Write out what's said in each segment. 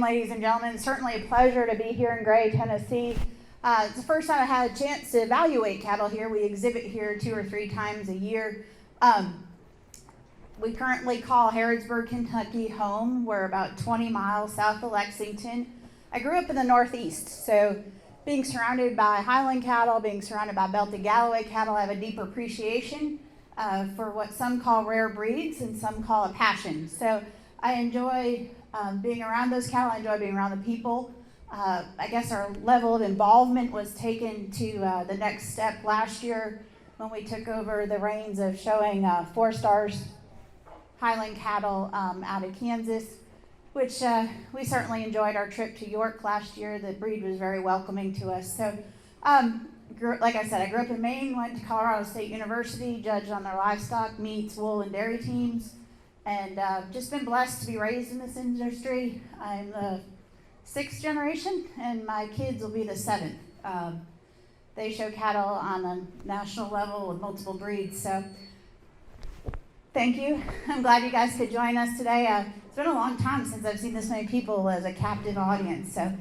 ladies and gentlemen. It's certainly a pleasure to be here in Gray, Tennessee. It's the first time I had a chance to evaluate cattle here. We exhibit here 2 or 3 times a year. We currently call Harrodsburg, Kentucky home. We're about 20 miles south of Lexington. I grew up in the Northeast, so being surrounded by Highland cattle, being surrounded by Belted Galloway cattle, I have a deep appreciation for what some call rare breeds and some call a passion. So I enjoy being around those cattle. I enjoy being around the people. I guess our level of involvement was taken to the next step last year when we took over the reins of showing 4 Stars Highland cattle out of Kansas, which we certainly enjoyed our trip to York last year. The breed was very welcoming to us. So, like I said, I grew up in Maine, went to Colorado State University, judged on their livestock, meats, wool, and dairy teams, and just been blessed to be raised in this industry. I'm the 6th generation, and my kids will be the 7th. They show cattle on a national level with multiple breeds. So thank you. I'm glad you guys could join us today. It's been a long time since I've seen this many people as a captive audience. So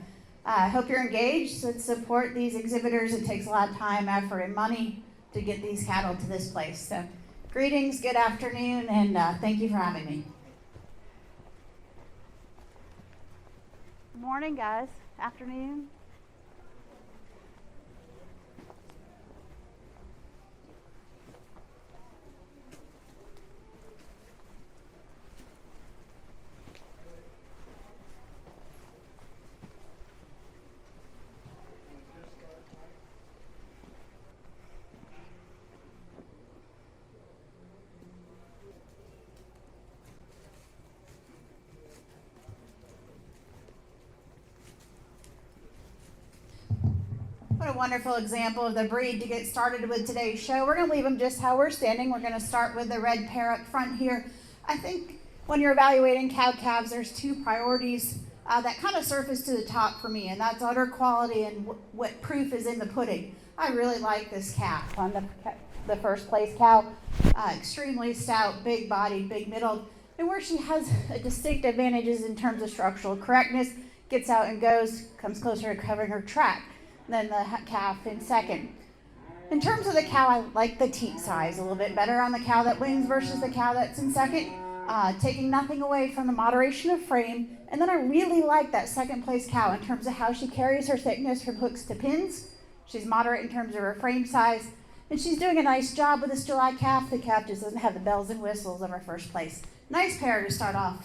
I hope you're engaged. Let's support these exhibitors. It takes a lot of time, effort, and money to get these cattle to this place. So greetings, good afternoon, and thank you for having me. Good morning, guys. Afternoon. What a wonderful example of the breed to get started with today's show. We're going to leave them just how we're standing. We're going to start with the red pair up front here. I think when you're evaluating cow-calves, there's 2 priorities that kind of surface to the top for me, and that's udder quality and what proof is in the pudding. I really like this calf on the first place cow. Extremely stout, big bodied, big middled, and where she has a distinct advantages in terms of structural correctness, gets out and goes, comes closer to covering her track than the calf in second. In terms of the cow, I like the teat size a little bit better on the cow that wins versus the cow that's in second, taking nothing away from the moderation of frame. And then I really like that second place cow in terms of how she carries her thickness from hooks to pins. She's moderate in terms of her frame size, and she's doing a nice job with this July calf. The calf just doesn't have the bells and whistles of her first place. Nice pair to start off.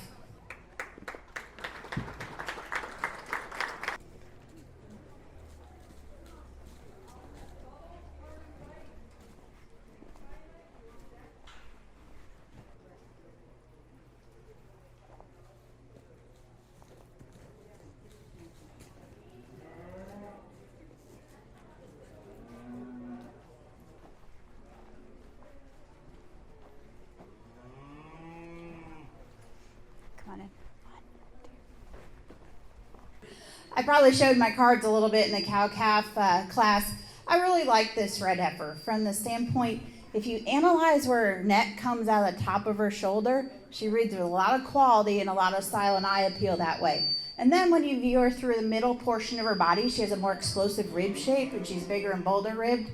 I probably showed my cards a little bit in the cow-calf class. I really like this red heifer from the standpoint, if you analyze where her neck comes out of the top of her shoulder, she reads with a lot of quality and a lot of style and eye appeal that way. And then when you view her through the middle portion of her body, she has a more explosive rib shape, and she's bigger and bolder ribbed.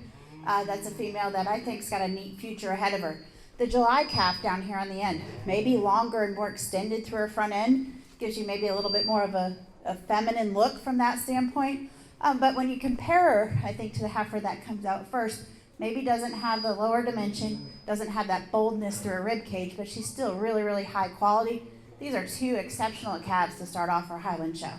That's a female that I think's got a neat future ahead of her. The July calf down here on the end, maybe longer and more extended through her front end, gives you maybe a little bit more of a feminine look from that standpoint. But when you compare her, I think, to the heifer that comes out first, maybe doesn't have the lower dimension, doesn't have that boldness through her rib cage, but she's still really, really high quality. These are 2 exceptional calves to start off our Highland show.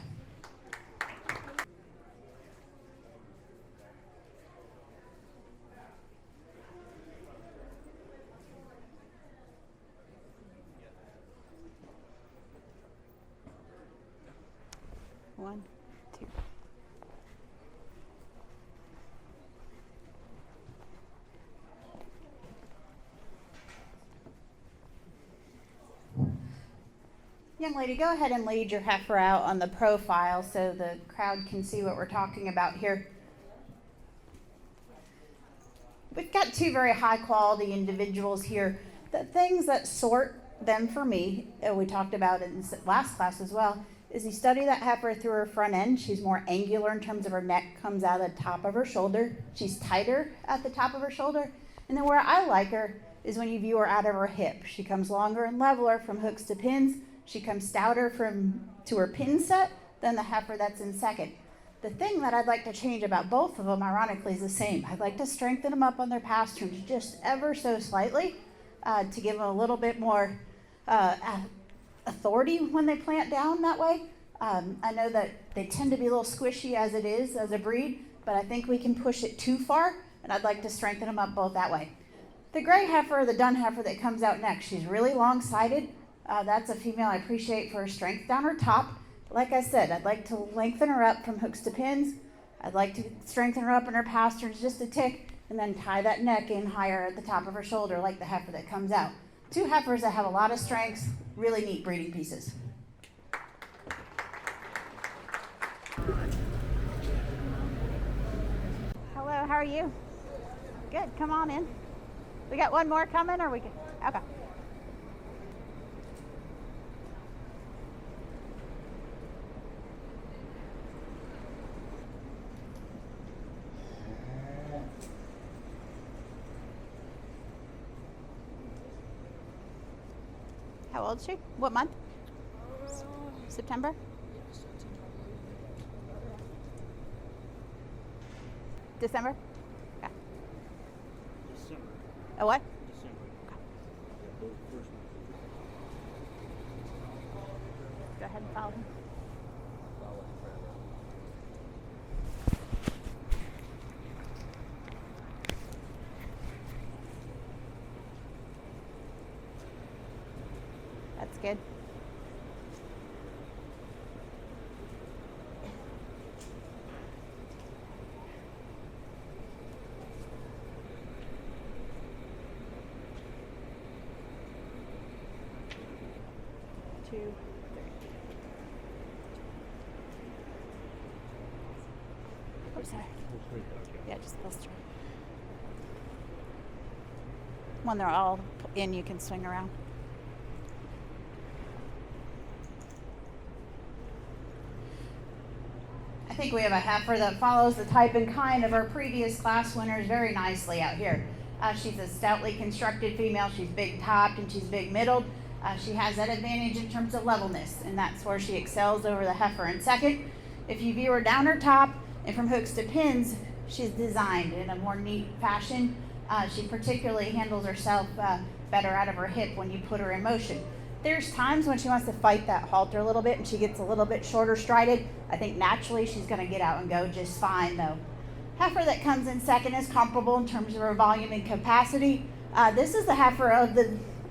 One, two. Young lady, go ahead and lead your heifer out on the profile so the crowd can see what we're talking about here. We've got 2 very high quality individuals here. The things that sort them for me, we talked about in last class as well, is you study that heifer through her front end. She's more angular in terms of her neck comes out of the top of her shoulder. She's tighter at the top of her shoulder. And then where I like her is when you view her out of her hip. She comes longer and leveler from hooks to pins. She comes stouter to her pin set than the heifer that's in second. The thing that I'd like to change about both of them, ironically, is the same. I'd like to strengthen them up on their pasterns just ever so slightly to give them a little bit more authority when they plant down that way. I know that they tend to be a little squishy as it is, as a breed, but I think we can push it too far, and I'd like to strengthen them up both that way. The gray heifer, the dun heifer that comes out next, she's really long-sided. That's a female I appreciate for her strength down her top. Like I said, I'd like to lengthen her up from hooks to pins. I'd like to strengthen her up in her pasterns just a tick, and then tie that neck in higher at the top of her shoulder like the heifer that comes out. Two heifers that have a lot of strengths, really neat breeding pieces. Hello, how are you? Good, come on in. We got one more coming, or we can? Okay. How old is she? What month? September? December? Okay. December. A what? December. Okay. Both first month. Go ahead and follow him. That's good. Two, three. Oh, sorry. Yeah, just those three. When they're all in, you can swing around. I think we have a heifer that follows the type and kind of our previous class winners very nicely out here. She's a stoutly constructed female. She's big topped and she's big middled. She has that advantage in terms of levelness, and that's where she excels over the heifer in second. If you view her down her top and from hooks to pins, she's designed in a more neat fashion. She particularly handles herself better out of her hip when you put her in motion. There's times when she wants to fight that halter a little bit and she gets a little bit shorter strided. I think naturally she's going to get out and go just fine though. Heifer that comes in second is comparable in terms of her volume and capacity. This is the heifer of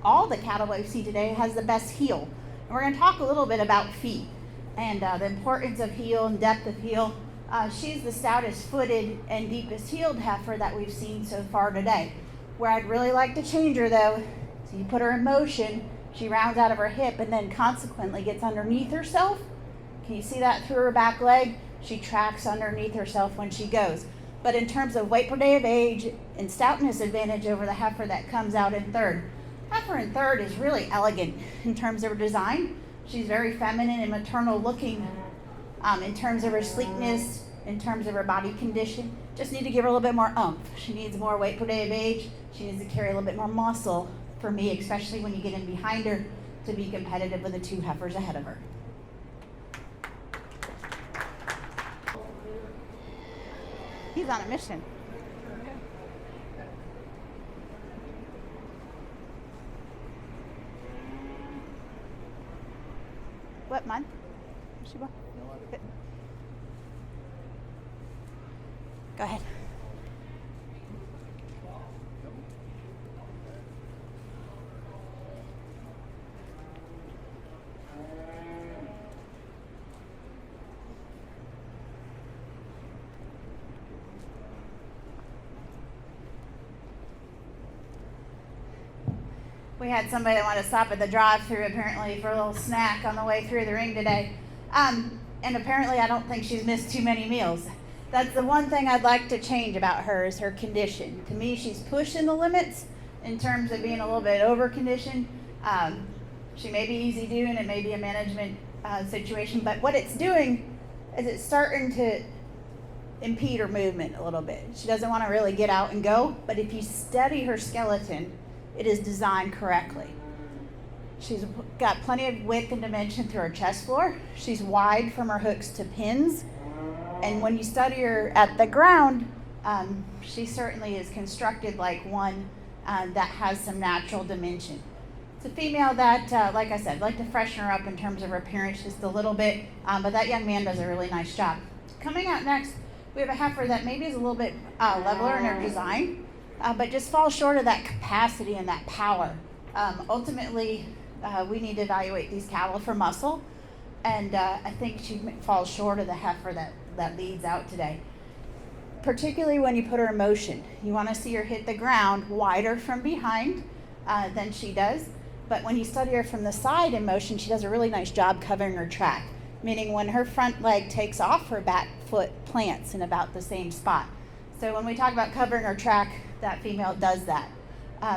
all the cattle we see today has the best heel. And we're going to talk a little bit about feet and the importance of heel and depth of heel. She's the stoutest footed and deepest heeled heifer that we've seen so far today. Where I'd really like to change her though, so you put her in motion, she rounds out of her hip and then consequently gets underneath herself. Can you see that through her back leg? She tracks underneath herself when she goes. But in terms of weight per day of age and stoutness advantage over the heifer that comes out in third. Heifer in third is really elegant in terms of her design. She's very feminine and maternal looking in terms of her sleekness, in terms of her body condition. Just need to give her a little bit more oomph. She needs more weight per day of age. She needs to carry a little bit more muscle for me, especially when you get in behind her, to be competitive with the two heifers ahead of her. He's on a mission. What month? She born? Good. Go ahead. We had somebody that wanted to stop at the drive-thru apparently for a little snack on the way through the ring today. And apparently I don't think she's missed too many meals. That's the one thing I'd like to change about her is her condition. To me, she's pushing the limits in terms of being a little bit over-conditioned. She may be easy doing, it may be a management situation, but what it's doing is it's starting to impede her movement a little bit. She doesn't want to really get out and go, but if you study her skeleton, it is designed correctly. She's got plenty of width and dimension through her chest floor. She's wide from her hooks to pins. And when you study her at the ground, she certainly is constructed like one that has some natural dimension. It's a female that, like I said, like to freshen her up in terms of her appearance just a little bit, but that young man does a really nice job. Coming out next, we have a heifer that maybe is a little bit leveler in her design, but just falls short of that capacity and that power. Ultimately, we need to evaluate these cattle for muscle, and I think she falls short of the heifer that leads out today. Particularly when you put her in motion. You want to see her hit the ground wider from behind than she does, but when you study her from the side in motion, she does a really nice job covering her track, meaning when her front leg takes off, her back foot plants in about the same spot. So when we talk about covering her track, that female does that.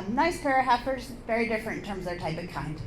Nice pair of heifers, very different in terms of their type of kind.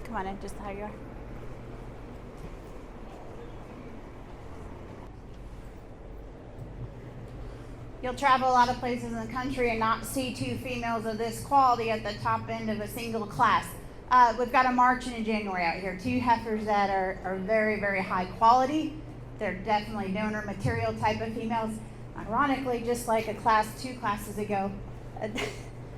Come on in, just how you are. You'll travel a lot of places in the country and not see two females of this quality at the top end of a single class. We've got a March and a January out here. Two heifers that are very, very high quality. They're definitely donor material type of females. Ironically, just like a class 2 classes ago, I'd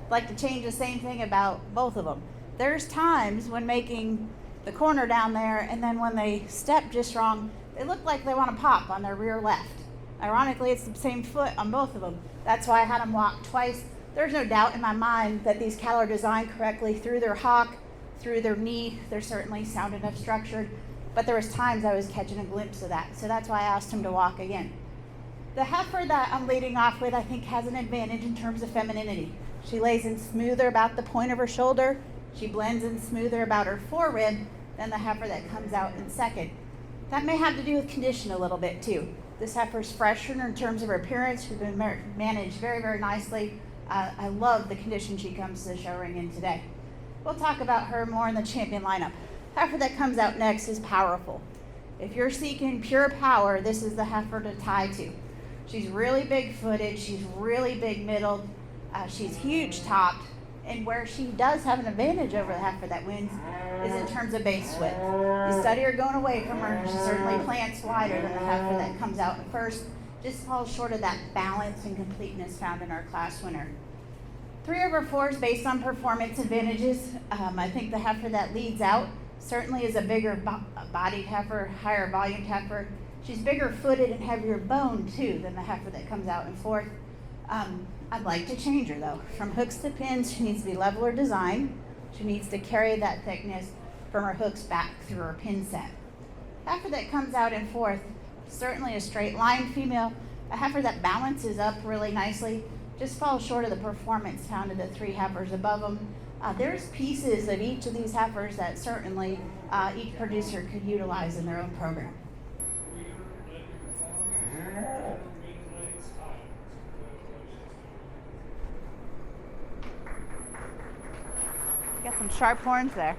like to change the same thing about both of them. There's times when making the corner down there, and then when they step just wrong, they look like they want to pop on their rear left. Ironically, it's the same foot on both of them. That's why I had them walk twice. There's no doubt in my mind that these cattle are designed correctly through their hock, through their knee. They're certainly sound enough structured, but there was times I was catching a glimpse of that. So that's why I asked him to walk again. The heifer that I'm leading off with, I think, has an advantage in terms of femininity. She lays in smoother about the point of her shoulder. She blends in smoother about her forerib than the heifer that comes out in second. That may have to do with condition a little bit too. This heifer's fresher in terms of her appearance. She's been managed very, very nicely. I love the condition she comes to the show ring in today. We'll talk about her more in the champion lineup. Heifer that comes out next is powerful. If you're seeking pure power, this is the heifer to tie to. She's really big footed. She's really big middled. She's huge topped. And where she does have an advantage over the heifer that wins is in terms of base width. You study her going away from her, she certainly plants wider than the heifer that comes out at first. Just falls short of that balance and completeness found in our class winner. 3/4 is based on performance advantages. I think the heifer that leads out certainly is a bigger bodied heifer, higher volume heifer. She's bigger footed and heavier boned too than the heifer that comes out in 4th. I'd like to change her though. From hooks to pins, she needs to be leveler design. She needs to carry that thickness from her hooks back through her pin set. Heifer that comes out in 4th, certainly a straight line female. A heifer that balances up really nicely, just falls short of the performance found in the 3 heifers above them. There's pieces of each of these heifers that certainly each producer could utilize in their own program. Got some sharp horns there.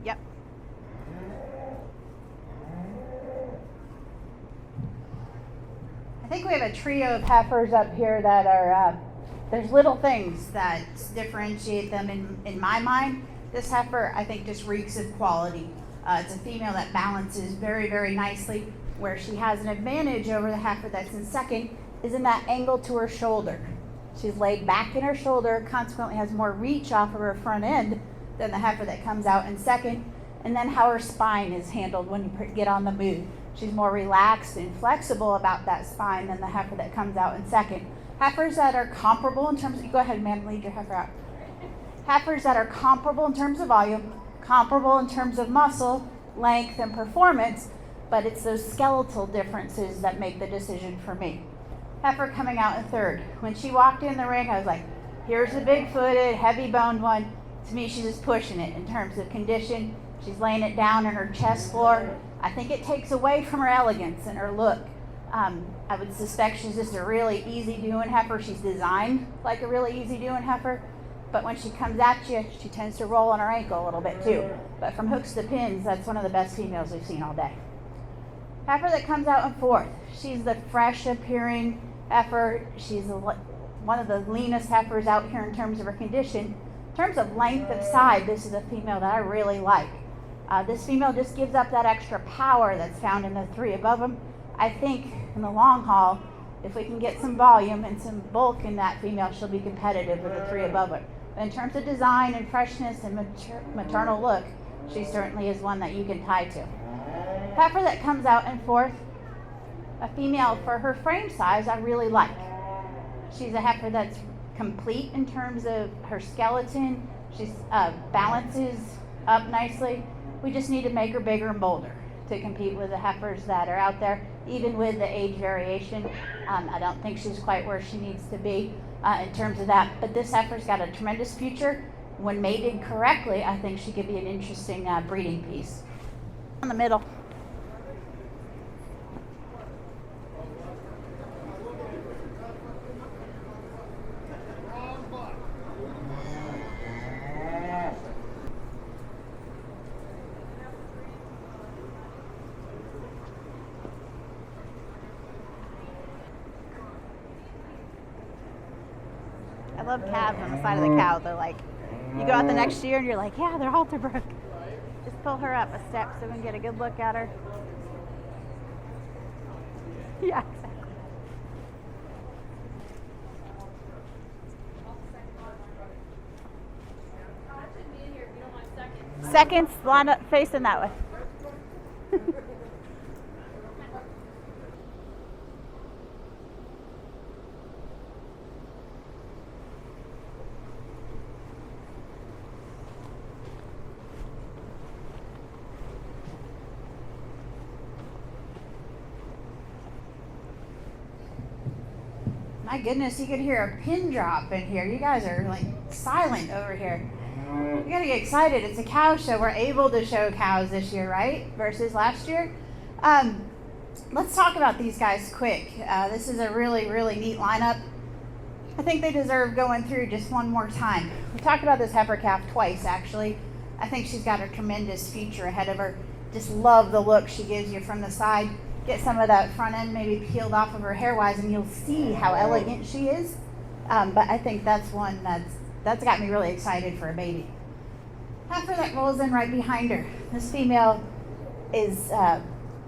Yep. I think we have a trio of heifers up here that are, there's little things that differentiate them in my mind. This heifer, I think, just reeks of quality. It's a female that balances very, very nicely. Where she has an advantage over the heifer that's in 2nd is in that angle to her shoulder. She's laid back in her shoulder, consequently has more reach off of her front end than the heifer that comes out in 2nd. And then how her spine is handled when you get on the move. She's more relaxed and flexible about that spine than the heifer that comes out in 2nd. Heifers that are comparable in terms of, go ahead, man, lead your heifer out. Heifers that are comparable in terms of volume, comparable in terms of muscle, length, and performance, but it's those skeletal differences that make the decision for me. Heifer coming out in 3rd. When she walked in the ring, I was like, here's the big-footed, heavy-boned one. To me, she's just pushing it in terms of condition. She's laying it down in her chest floor. I think it takes away from her elegance and her look. I would suspect she's just a really easy-doing heifer. She's designed like a really easy-doing heifer, but when she comes at you, she tends to roll on her ankle a little bit too. But from hooks to pins, that's one of the best females we've seen all day. Heifer that comes out in 4th. She's the fresh-appearing heifer. She's one of the leanest heifers out here in terms of her condition. In terms of length of side, this is a female that I really like. This female just gives up that extra power that's found in the 3 above them. I think in the long haul, if we can get some volume and some bulk in that female, she'll be competitive with the 3 above her. But in terms of design and freshness and maternal look, she certainly is one that you can tie to. Heifer that comes out in 4th, a female for her frame size I really like. She's a heifer that's complete in terms of her skeleton. She balances up nicely. We just need to make her bigger and bolder to compete with the heifers that are out there, even with the age variation. I don't think she's quite where she needs to be in terms of that, but this heifer's got a tremendous future. When mated correctly, I think she could be an interesting breeding piece. In the middle. I love calves on the side of the cow. They're like, you go out the next year and you're like, yeah, they're halter broke. Just pull her up a step so we can get a good look at her. Yeah, exactly. seconds, line up facing that way. My goodness, you could hear a pin drop in here. You guys are like silent over here. You gotta get excited. It's a cow show. We're able to show cows this year, right? Versus last year. Let's talk about these guys quick. This is a really, really neat lineup. I think they deserve going through just one more time. We talked about this heifer calf twice, actually. I think she's got a tremendous future ahead of her. Just love the look she gives you from the side. Get some of that front end maybe peeled off of her hair-wise, and you'll see how elegant she is. But I think that's one that's got me really excited for a baby. Heifer that rolls in right behind her. This female is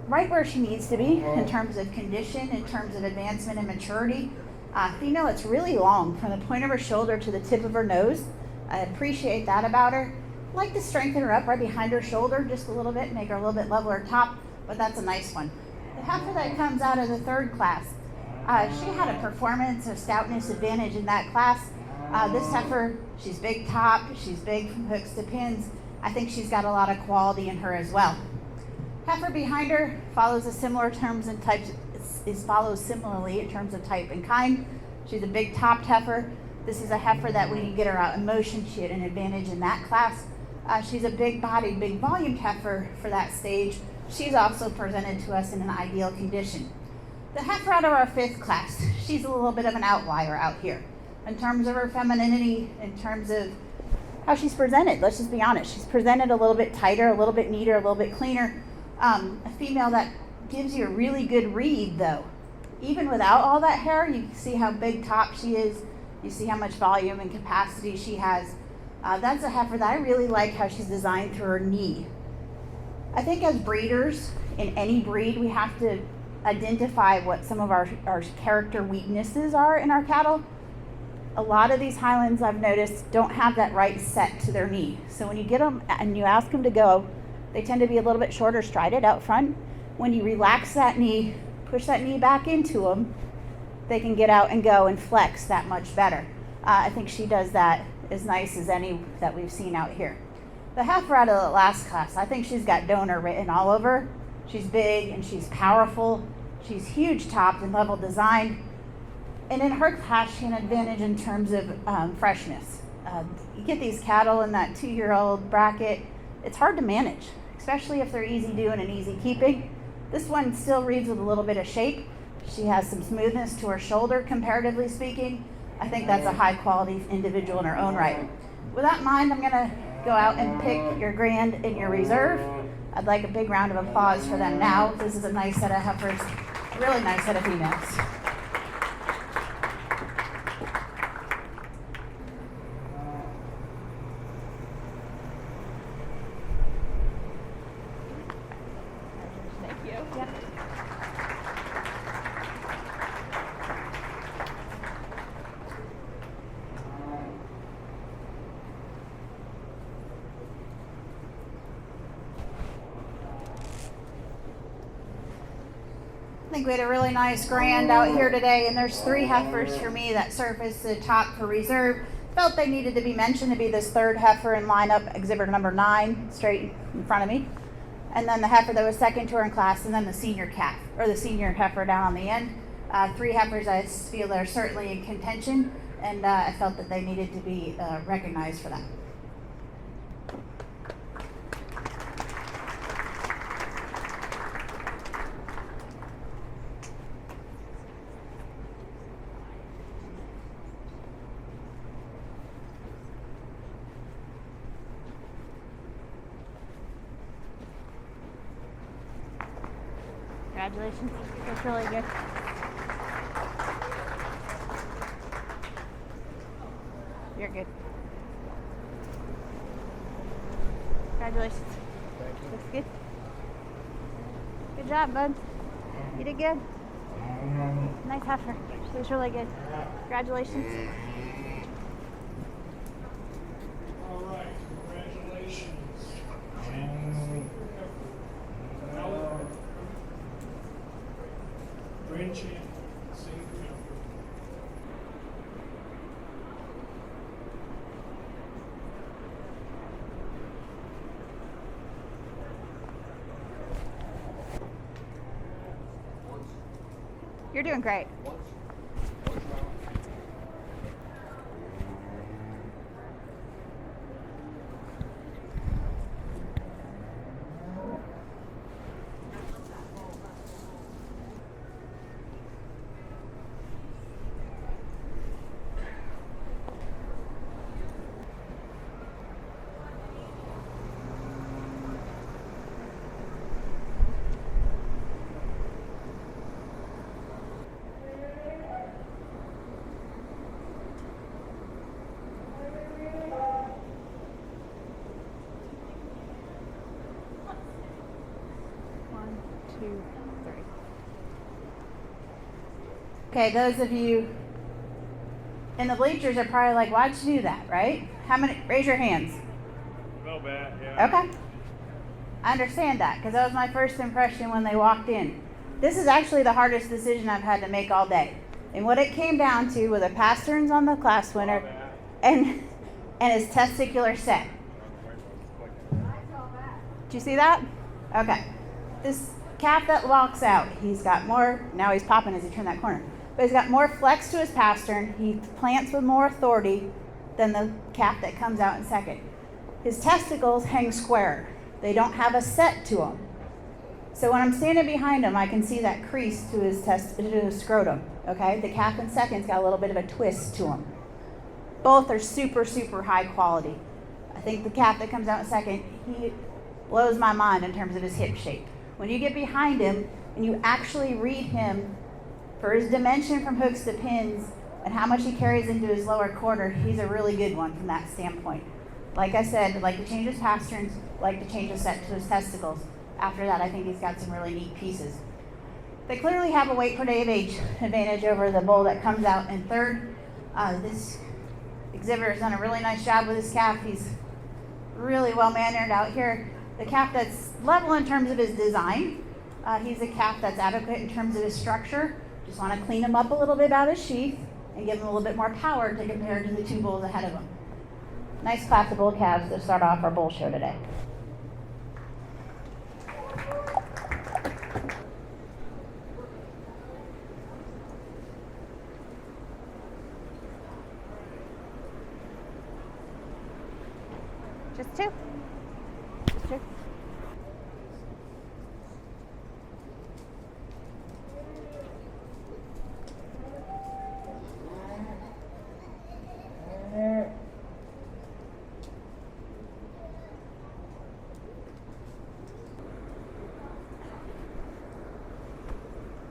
right where she needs to be in terms of condition, in terms of advancement and maturity. Female, it's really long from the point of her shoulder to the tip of her nose. I appreciate that about her. I like to strengthen her up right behind her shoulder just a little bit, make her a little bit leveler top, but that's a nice one. The heifer that comes out of the third class, she had a performance of stoutness advantage in that class. This heifer, she's big top, she's big from hooks to pins. I think she's got a lot of quality in her as well. Heifer behind her follows a similar terms and types, follows similarly in terms of type and kind. She's a big topped heifer. This is a heifer that when you get her out in motion, she had an advantage in that class. She's a big bodied, big volumed heifer for that stage. She's also presented to us in an ideal condition. The heifer out of our fifth class, she's a little bit of an outlier out here in terms of her femininity, in terms of how she's presented. Let's just be honest. She's presented a little bit tighter, a little bit neater, a little bit cleaner. A female that gives you a really good read though. Even without all that hair, you can see how big top she is. You see how much volume and capacity she has. That's a heifer that I really like how she's designed through her knee. I think as breeders, in any breed, we have to identify what some of our character weaknesses are in our cattle. A lot of these Highlands, I've noticed, don't have that right set to their knee. So when you get them and you ask them to go, they tend to be a little bit shorter strided out front. When you relax that knee, push that knee back into them, they can get out and go and flex that much better. I think she does that as nice as any that we've seen out here. The heifer out of the last class, I think she's got donor written all over. She's big and she's powerful. She's huge topped and level designed. And in her class, she had an advantage in terms of freshness. You get these cattle in that 2-year-old bracket, it's hard to manage, especially if they're easy doing and easy keeping. This one still reads with a little bit of shape. She has some smoothness to her shoulder, comparatively speaking. I think that's a high quality individual in her own right. With that in mind, I'm gonna go out and pick your grand and your reserve. I'd like a big round of applause for them now. This is a nice set of heifers, a really nice set of females. Thank you. Yep. I think we had a really nice grand out here today, and there's 3 heifers for me that surfaced the top for reserve. Felt they needed to be mentioned to be this third heifer in lineup, exhibit number 9, straight in front of me. And then the heifer that was second to her in class, and then the senior calf, or the senior heifer down on the end. 3 heifers I feel that are certainly in contention, and I felt that they needed to be recognized for that. Congratulations. That's really good. You're good. Congratulations. Thank you. Looks good. Good job, bud. You did good. Nice heifer. She was really good. Congratulations. All right, congratulations. enchanted. Same jumper. You're doing great. One, two, three. Okay, those of you in the bleachers are probably like, why'd you do that, right? How many? Raise your hands. A little bit, yeah. Okay. I understand that because that was my first impression when they walked in. This is actually the hardest decision I've had to make all day. And what it came down to were the pasterns on the class winner and his testicular set. Did you see that? Okay. This calf that walks out, he's got more, now he's popping as he turned that corner, but he's got more flex to his pastern. He plants with more authority than the calf that comes out in second. His testicles hang square. They don't have a set to them. So when I'm standing behind him, I can see that crease to his scrotum, okay? The calf in second's got a little bit of a twist to him. Both are super, super high quality. I think the calf that comes out in second, he blows my mind in terms of his hip shape. When you get behind him and you actually read him for his dimension from hooks to pins and how much he carries into his lower quarter, he's a really good one from that standpoint. Like I said, I'd like to change his pasterns, like to change the set to his testicles. After that, I think he's got some really neat pieces. They clearly have a weight per day of age advantage over the bull that comes out in third. This exhibitor has done a really nice job with this calf. He's really well mannered out here. The calf that's level in terms of his design. He's a calf that's adequate in terms of his structure. Just want to clean him up a little bit out of his sheath and give him a little bit more power to compare to the two bulls ahead of him. Nice class of bull calves to start off our bull show today. Just two. Just two.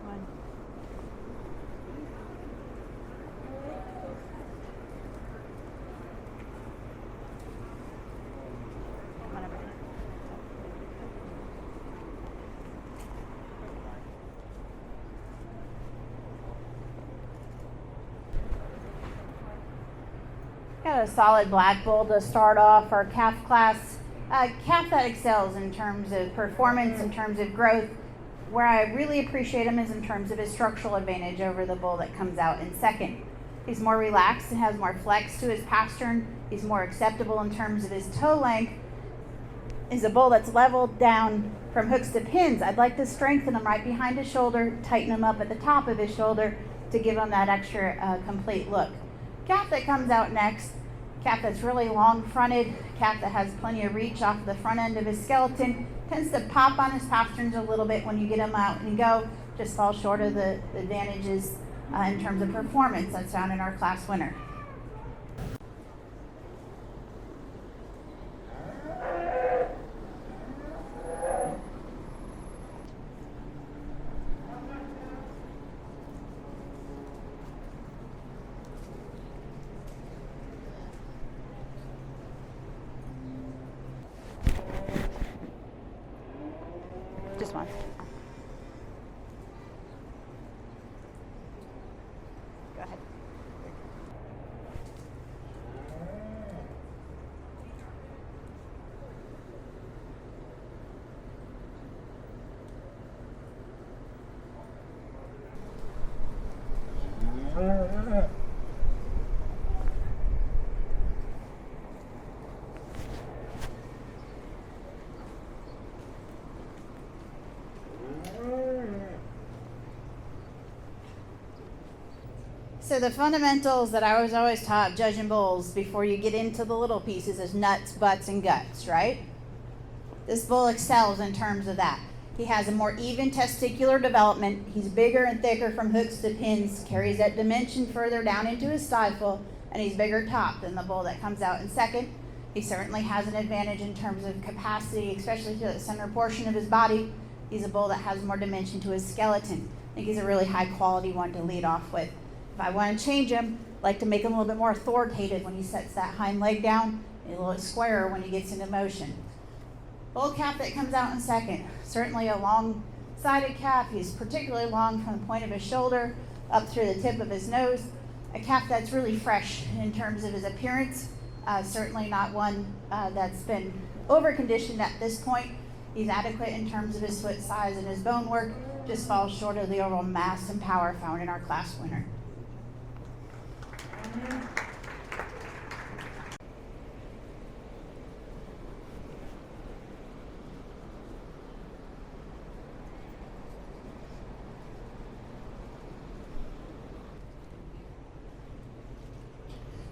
One. Whatever. Got a solid black bull to start off our calf class. Calf that excels in terms of performance, in terms of growth. Where I really appreciate him is in terms of his structural advantage over the bull that comes out in second. He's more relaxed and has more flex to his pastern. He's more acceptable in terms of his toe length. Is a bull that's leveled down from hooks to pins. I'd like to strengthen him right behind his shoulder, tighten him up at the top of his shoulder to give him that extra complete look. Calf that comes out next, calf that's really long fronted, calf that has plenty of reach off the front end of his skeleton, tends to pop on his pasterns a little bit when you get him out and go, just falls short of the advantages in terms of performance that's found in our class winner. Just one. Go ahead. So the fundamentals that I was always taught judging bulls before you get into the little pieces is nuts, butts, and guts, right? This bull excels in terms of that. He has a more even testicular development. He's bigger and thicker from hooks to pins, carries that dimension further down into his stifle, and he's bigger top than the bull that comes out in second. He certainly has an advantage in terms of capacity, especially to the center portion of his body. He's a bull that has more dimension to his skeleton. I think he's a really high quality one to lead off with. If I want to change him, I like to make him a little bit more authoritative when he sets that hind leg down, and a little squarer when he gets into motion. Bull calf that comes out in second, certainly a long-sided calf. He's particularly long from the point of his shoulder up through the tip of his nose. A calf that's really fresh in terms of his appearance. Certainly not one that's been over-conditioned at this point. He's adequate in terms of his foot size and his bone work, just falls short of the overall mass and power found in our class winner.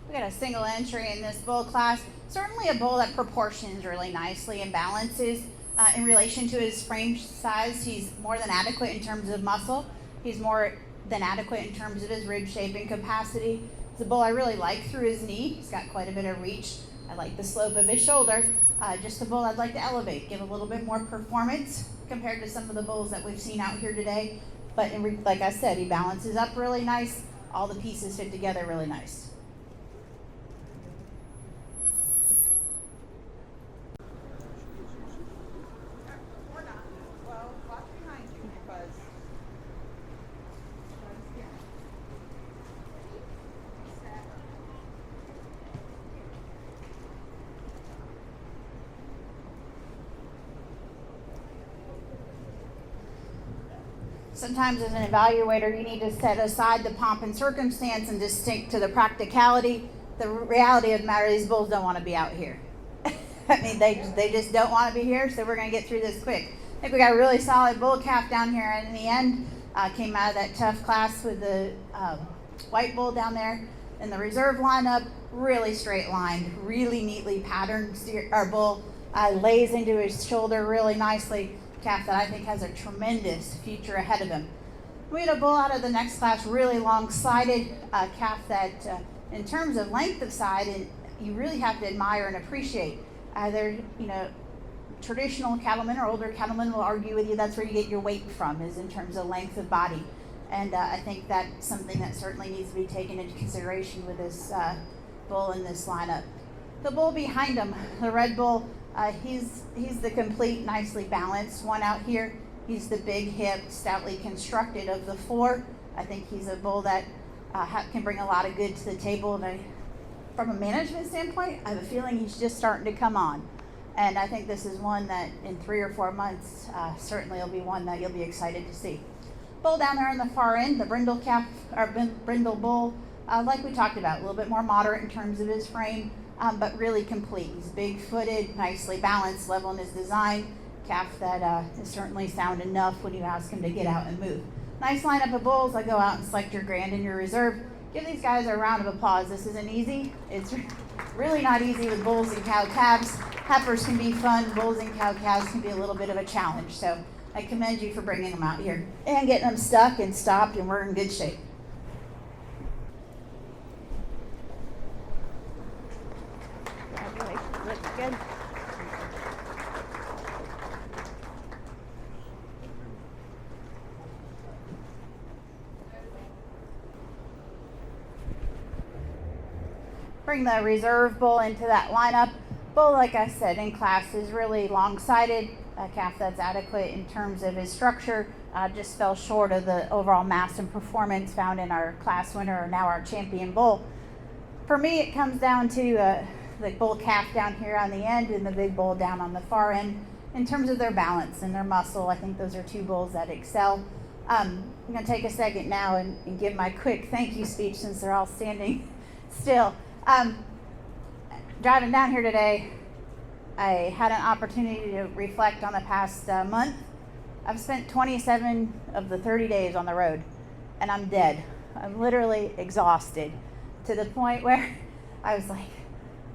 We got a single entry in this bull class. Certainly a bull that proportions really nicely and balances in relation to his frame size. He's more than adequate in terms of muscle. He's more than adequate in terms of his rib shape and capacity. It's a bull I really like through his knee. He's got quite a bit of reach. I like the slope of his shoulder. Just a bull I'd like to elevate, give a little bit more performance compared to some of the bulls that we've seen out here today. But like I said, he balances up really nice. All the pieces fit together really nice. Sometimes as an evaluator, you need to set aside the pomp and circumstance and just stick to the practicality. The reality of the matter, these bulls don't want to be out here. I mean, they just don't want to be here, so we're going to get through this quick. I think we got a really solid bull calf down here, and in the end, came out of that tough class with the white bull down there in the reserve lineup. Really straight lined, really neatly patterned. Our bull lays into his shoulder really nicely. Calf that I think has a tremendous future ahead of him. We had a bull out of the next class, really long-sided calf that, in terms of length of side, and you really have to admire and appreciate. They're, traditional cattlemen or older cattlemen will argue with you that's where you get your weight from, is in terms of length of body. And I think that's something that certainly needs to be taken into consideration with this bull in this lineup. The bull behind him, the red bull, he's the complete, nicely balanced one out here. He's the big hip, stoutly constructed of the four. I think he's a bull that can bring a lot of good to the table. And from a management standpoint, I have a feeling he's just starting to come on. And I think this is one that in 3 or 4 months, certainly will be one that you'll be excited to see. Bull down there on the far end, the brindle calf, or brindle bull, like we talked about, a little bit more moderate in terms of his frame. But really complete. He's big-footed, nicely balanced, level in his design. Calf that is certainly sound enough when you ask him to get out and move. Nice lineup of bulls. I go out and select your grand and your reserve. Give these guys a round of applause. This isn't easy. It's really not easy with bulls and cow calves. Heifers can be fun. Bulls and cow calves can be a little bit of a challenge. So I commend you for bringing them out here and getting them stuck and stopped, and we're in good shape. Looks good. Bring the reserve bull into that lineup. Bull, like I said, in class is really long-sided. A calf that's adequate in terms of his structure. Just fell short of the overall mass and performance found in our class winner, or now our champion bull. For me, it comes down to the bull calf down here on the end and the big bull down on the far end. In terms of their balance and their muscle, I think those are two bulls that excel. I'm going to take a second now and give my quick thank you speech since they're all standing still. Driving down here today, I had an opportunity to reflect on the past month. I've spent 27 of the 30 days on the road, and I'm dead. I'm literally exhausted to the point where I was like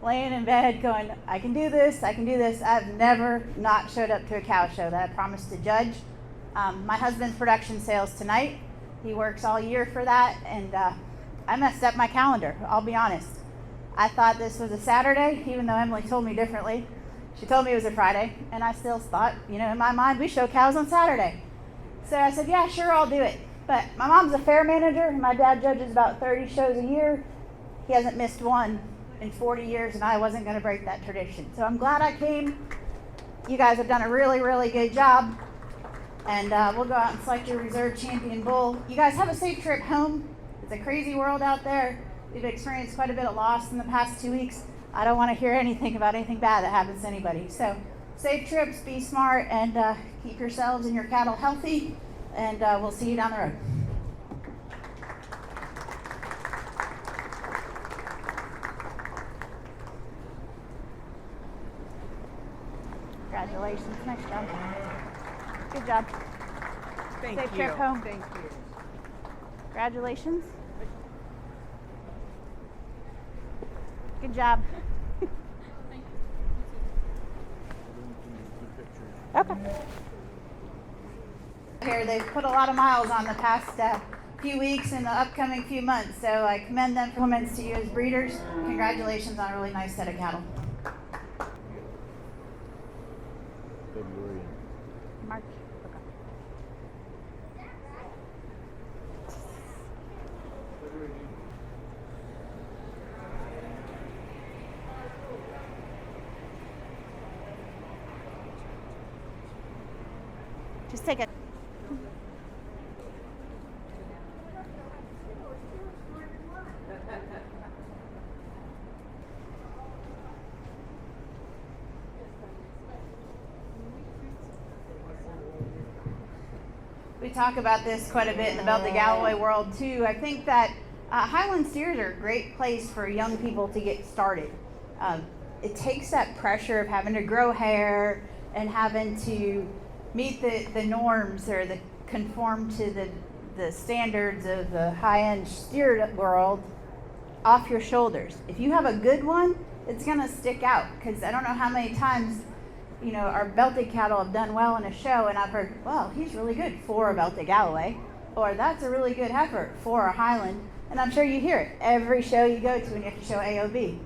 laying in bed going, I can do this, I can do this. I've never not showed up to a cow show that I promised to judge. My husband's production sales tonight. He works all year for that, and I messed up my calendar, I'll be honest. I thought this was a Saturday, even though Emily told me differently. She told me it was a Friday, and I still thought, in my mind, we show cows on Saturday. So I said, yeah, sure, I'll do it. But my mom's a fair manager, and my dad judges about 30 shows a year. He hasn't missed one in 40 years, and I wasn't going to break that tradition. So I'm glad I came. You guys have done a really, really good job. And we'll go out and select your reserve champion bull. You guys have a safe trip home. It's a crazy world out there. We've experienced quite a bit of loss in the past 2 weeks. I don't want to hear anything about anything bad that happens to anybody. So safe trips, be smart, and keep yourselves and your cattle healthy. And we'll see you down the road. Congratulations. Nice job. Good job. Thank Safe you. trip home. Thank you. Congratulations. Good job. Okay. Here, they've put a lot of miles on the past few weeks and the upcoming few months, so I commend them for comments to you as breeders. Congratulations on a really nice set of cattle. February. March. Okay. Just take it. We talk about this quite a bit in the Belted Galloway world too. I think that Highland steers are a great place for young people to get started. It takes that pressure of having to grow hair and having to meet the norms or conform to the standards of the high-end steer world off your shoulders. If you have a good one, it's going to stick out, because I don't know how many times our belted cattle have done well in a show, and I've heard, well, he's really good for a Belted Galloway, or that's a really good heifer for a Highland, and I'm sure you hear it every show you go to when you have to show AOB.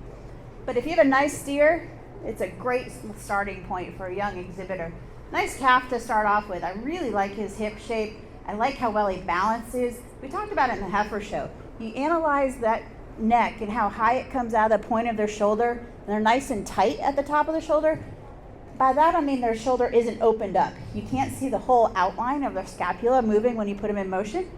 But if you have a nice steer, it's a great starting point for a young exhibitor. Nice calf to start off with. I really like his hip shape. I like how well he balances. We talked about it in the heifer show. You analyze that neck and how high it comes out of the point of their shoulder, and they're nice and tight at the top of the shoulder. By that I mean their shoulder isn't opened up. You can't see the whole outline of their scapula moving when you put him in motion,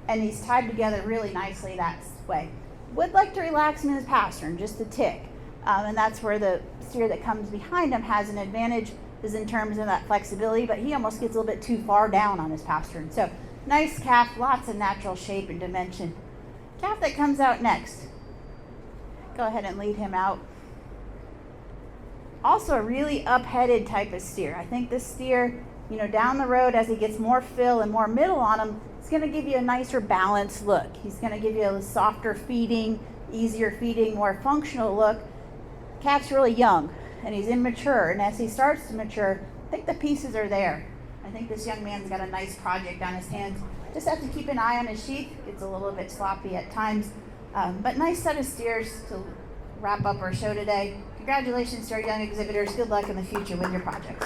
and he's tied together really nicely that way. Would like to relax him in his pastern just a tick, and that's where the steer that comes behind him has an advantage, is in terms of that flexibility, but he almost gets a little bit too far down on his pastern. So nice calf, lots of natural shape and dimension. Calf that comes out next. Go ahead and lead him out. Also a really up-headed type of steer. I think this steer, down the road as he gets more fill and more middle on him, it's going to give you a nicer balanced look. He's going to give you a softer feeding, easier feeding, more functional look. Calf's really young and he's immature, and as he starts to mature, I think the pieces are there. I think this young man's got a nice project on his hands. Just have to keep an eye on his sheath. It's a little bit sloppy at times, but nice set of steers to wrap up our show today. Congratulations to our young exhibitors. Good luck in the future with your projects.